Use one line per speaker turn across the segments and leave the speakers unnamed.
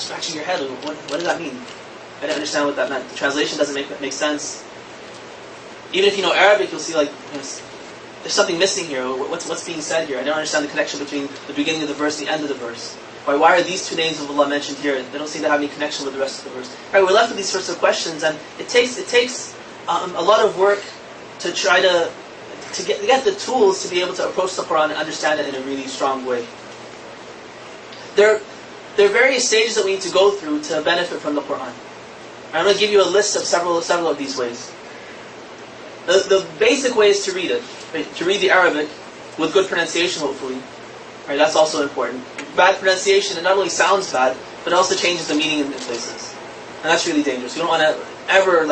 scratching your head. What does that mean? I didn't understand what that meant. The translation doesn't make sense. Even if you know Arabic, you'll see like there's something missing here. What's being said here? I don't understand the connection between the beginning of the verse and the end of the verse. Why are these two names of Allah mentioned here? They don't seem to have any connection with the rest of the verse. Right, we're left with these sorts of questions, and it takes a lot of work to try to get the tools to be able to approach the Quran and understand it in a really strong way. There are various stages that we need to go through to benefit from the Quran. I'm going to give you a list of several of these ways. The basic way is to read it. Right? To read the Arabic with good pronunciation, hopefully. Right? That's also important. Bad pronunciation, it not only sounds bad, but it also changes the meaning in places. And that's really dangerous. You don't want to ever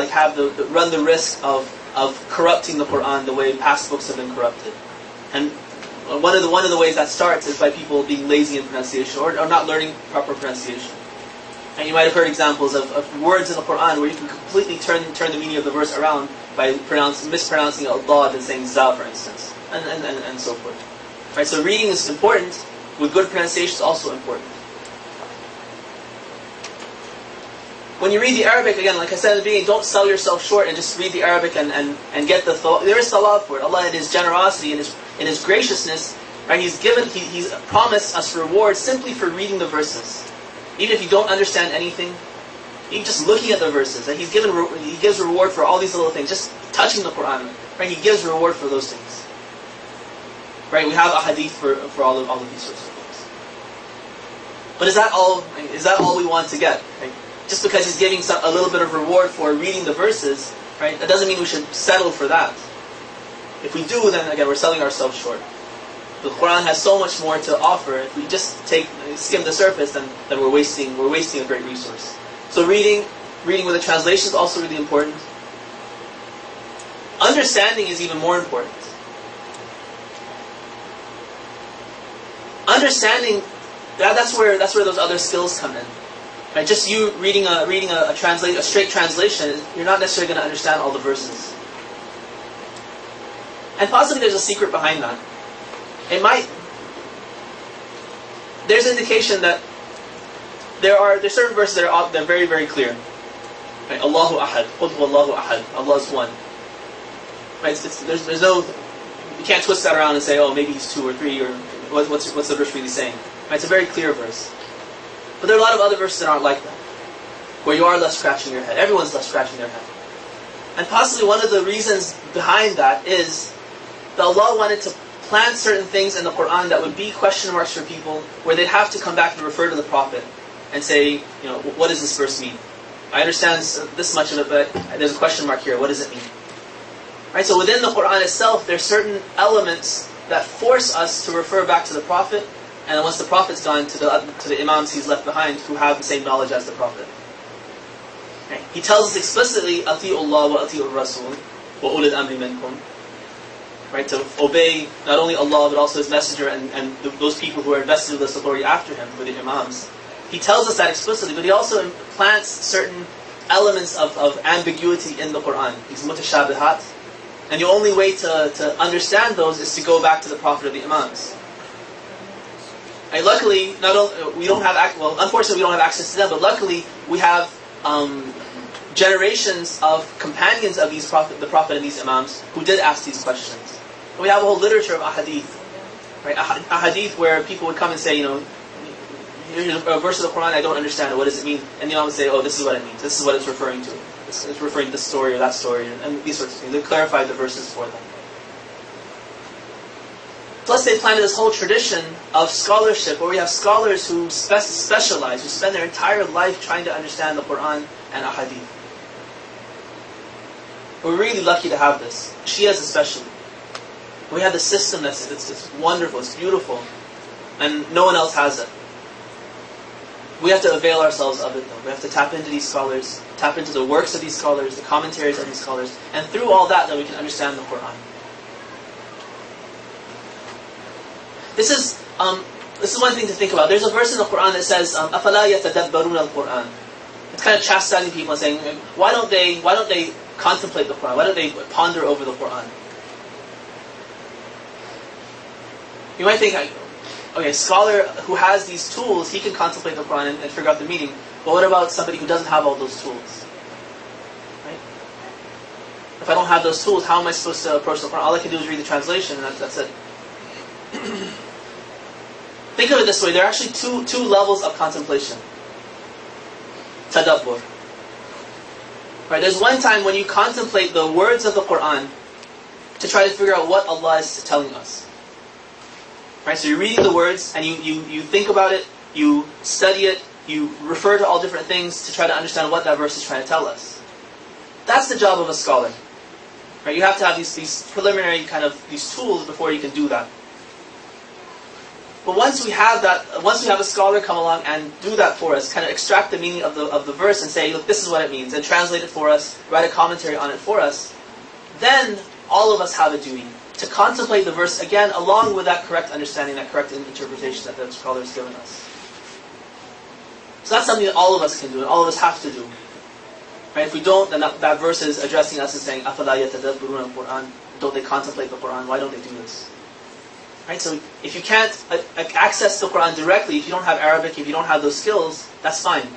run the risk of corrupting the Quran the way past books have been corrupted. And one of the ways that starts is by people being lazy in pronunciation or not learning proper pronunciation. And you might have heard examples of words in the Quran where you can completely turn the meaning of the verse around by mispronouncing al-dad and saying za, for instance, and so forth. Right? So reading is important. With good pronunciation is also important. When you read the Arabic, again, like I said at the beginning, don't sell yourself short and just read the Arabic and get the thought. There is thawab for it. Allah, in His generosity, in His graciousness, right? He's promised us reward simply for reading the verses. Even if you don't understand anything, even just looking at the verses, and He gives reward for all these little things. Just touching the Quran, right? He gives reward for those things. Right? We have a hadith for all of these sorts of things. But is that all we want to get? Right? Just because He's giving a little bit of reward for reading the verses, right? That doesn't mean we should settle for that. If we do, then again we're selling ourselves short. The Quran has so much more to offer. If we just skim the surface, then we're wasting a great resource. So reading with a translation is also really important. Understanding is even more important. Understanding, that's where those other skills come in. Right? Just you reading a straight translation, you're not necessarily going to understand all the verses. And possibly there's a secret behind that. There's indication that there's certain verses that are very, very clear. Right? Allahu Ahad, Qul Huwallahu Ahad, Allah is one. Right? There's no, you can't twist that around and say, oh, maybe He's two or three, or what's the verse really saying? Right? It's a very clear verse. But there are a lot of other verses that aren't like that, where you are left scratching your head. Everyone's left scratching their head. And possibly one of the reasons behind that is that Allah wanted to plant certain things in the Quran that would be question marks for people, where they'd have to come back and refer to the Prophet and say, what does this verse mean? I understand this much of it, but there's a question mark here. What does it mean? Right? So within the Quran itself, there's certain elements that force us to refer back to the Prophet, and then once the Prophet's gone, to the Imams He's left behind who have the same knowledge as the Prophet. Right? He tells us explicitly, أَطِيعُ اللَّهَ وَأَطِيعُ الرَّسُولِ وَأُولِي الْأَمْرِ مِنْكُمْ. Right? To obey not only Allah but also His Messenger and those people who are invested with this authority after Him, for the Imams. He tells us that explicitly, but He also implants certain elements of ambiguity in the Quran. These mutashabihat. And the only way to understand those is to go back to the Prophet or the Imams. And luckily, unfortunately we don't have access to them, but luckily we have generations of companions of the Prophet and these Imams who did ask these questions. And we have a whole literature of ahadith, right? Ahadith where people would come and say, here's a verse of the Quran I don't understand it. What does it mean? And the Imam would say, oh, this is what it means. This is what it's referring to. It's referring to this story or that story, and these sorts of things. They clarified the verses for them. Plus, they planted this whole tradition of scholarship, where we have scholars who specialize, who spend their entire life trying to understand the Quran and Ahadith. We're really lucky to have this. Shias especially. We have this system it's wonderful, it's beautiful, and no one else has it. We have to avail ourselves of it though. We have to tap into these scholars, tap into the works of these scholars, the commentaries of these scholars, and through all that, then we can understand the Quran. This is one thing to think about. There's a verse in the Quran that says, أَفَلَا يَتَدَبَّرُونَ الْقُرْآنِ. It's kind of chastising people and saying, why don't they contemplate the Quran? Why don't they ponder over the Quran? You might think, okay, a scholar who has these tools, he can contemplate the Quran and figure out the meaning. But what about somebody who doesn't have all those tools? Right? If I don't have those tools, how am I supposed to approach the Quran? All I can do is read the translation, and that's it. Think of it this way: there are actually two levels of contemplation. Tadabbur. Right? There's one time when you contemplate the words of the Quran to try to figure out what Allah is telling us. Right? So you're reading the words and you think about it, you study it, you refer to all different things to try to understand what that verse is trying to tell us. That's the job of a scholar. Right? You have to have these preliminary these tools before you can do that. But once we have a scholar come along and do that for us, kind of extract the meaning of the verse and say, look, this is what it means, and translate it for us, write a commentary on it for us, then all of us have a duty to contemplate the verse again, along with that correct understanding, that correct interpretation that the scholar has given us. So that's something that all of us can do, and all of us have to do. Right? If we don't, then that verse is addressing us and saying, أَفَلَا يَتَدَبَّرُونَ الْقُرْآنَ. Don't they contemplate the Quran? Why don't they do this? Right? So if you can't access the Quran directly, if you don't have Arabic, if you don't have those skills, that's fine.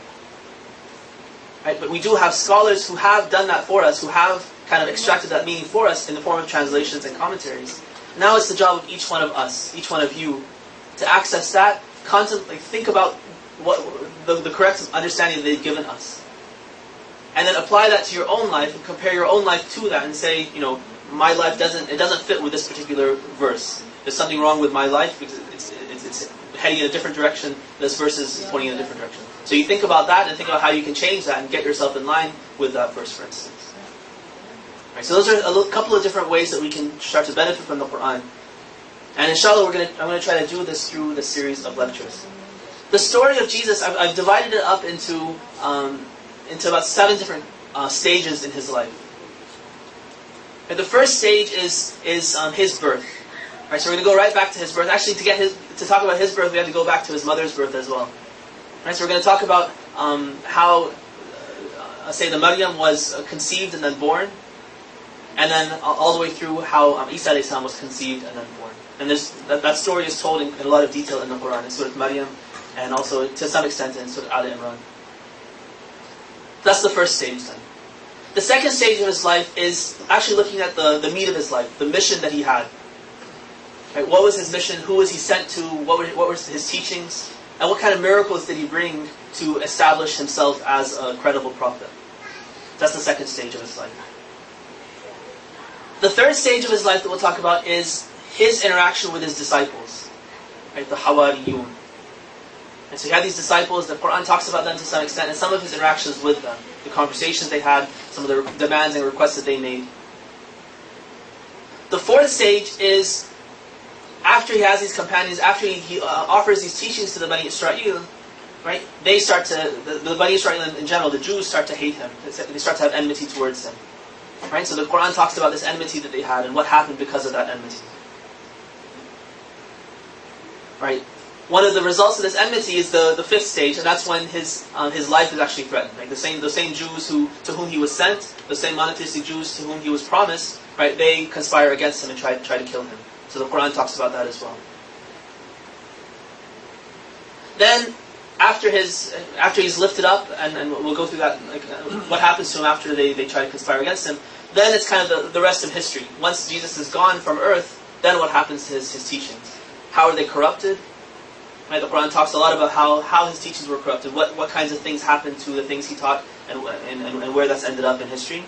Right? But we do have scholars who have done that for us, who have kind of extracted that meaning for us in the form of translations and commentaries. Now it's the job of each one of us, each one of you, to access that, contemplate, think about what the correct understanding that they've given us. And then apply that to your own life and compare your own life to that and say, my life doesn't fit with this particular verse. There's something wrong with my life because it's heading in a different direction. This verse is pointing in a different direction. So you think about that and think about how you can change that and get yourself in line with that verse, for instance. Right, so those are a couple of different ways that we can start to benefit from the Quran. And inshallah, I'm going to try to do this through this series of lectures. The story of Jesus, I've divided it up into about 7 different stages in his life. And the first stage is his birth. Right, so we're going to go right back to his birth. Actually, to talk about his birth, we have to go back to his mother's birth as well. Right, so we're going to talk about how, say, the Maryam was conceived and then born, and then all the way through how Isa a.s. was conceived and then born. And that story is told in a lot of detail in the Quran, in Surah Maryam, and also to some extent in Surah Al Imran. That's the first stage then. The second stage of his life is actually looking at the meat of his life, the mission that he had. Right, what was his mission? Who was he sent to? What were his teachings? And what kind of miracles did he bring to establish himself as a credible prophet? That's the second stage of his life. The third stage of his life that we'll talk about is his interaction with his disciples. Right, the Hawariyun. And so he had these disciples, the Quran talks about them to some extent, and some of his interactions with them, the conversations they had, some of the demands and requests that they made. The fourth stage is after he has these companions, after he offers these teachings to the Bani Israel, right? They start to, the Bani Israel in general, the Jews start to hate him. They start to have enmity towards him. Right? So the Quran talks about this enmity that they had and what happened because of that enmity. Right? One of the results of this enmity is the fifth stage, and that's when his life is actually threatened. Right? The same Jews to whom he was sent, the same monotheistic Jews to whom he was promised, right? They conspire against him and try to kill him. So the Quran talks about that as well. Then, after he's lifted up, and we'll go through that, what happens to him after they try to conspire against him, then it's kind of the rest of history. Once Jesus is gone from earth, then what happens to his teachings? How are they corrupted? Right, the Quran talks a lot about how his teachings were corrupted, what kinds of things happened to the things he taught, and where that's ended up in history.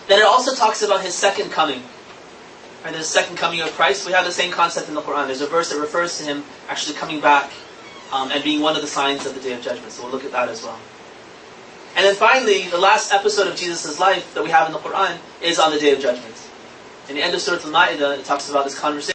Then it also talks about his second coming. Right, there's the second coming of Christ. We have the same concept in the Quran. There's a verse that refers to him actually coming back and being one of the signs of the Day of Judgment. So we'll look at that as well. And then finally, the last episode of Jesus' life that we have in the Quran is on the Day of Judgment. In the end of Surah Al-Ma'idah, it talks about this conversation.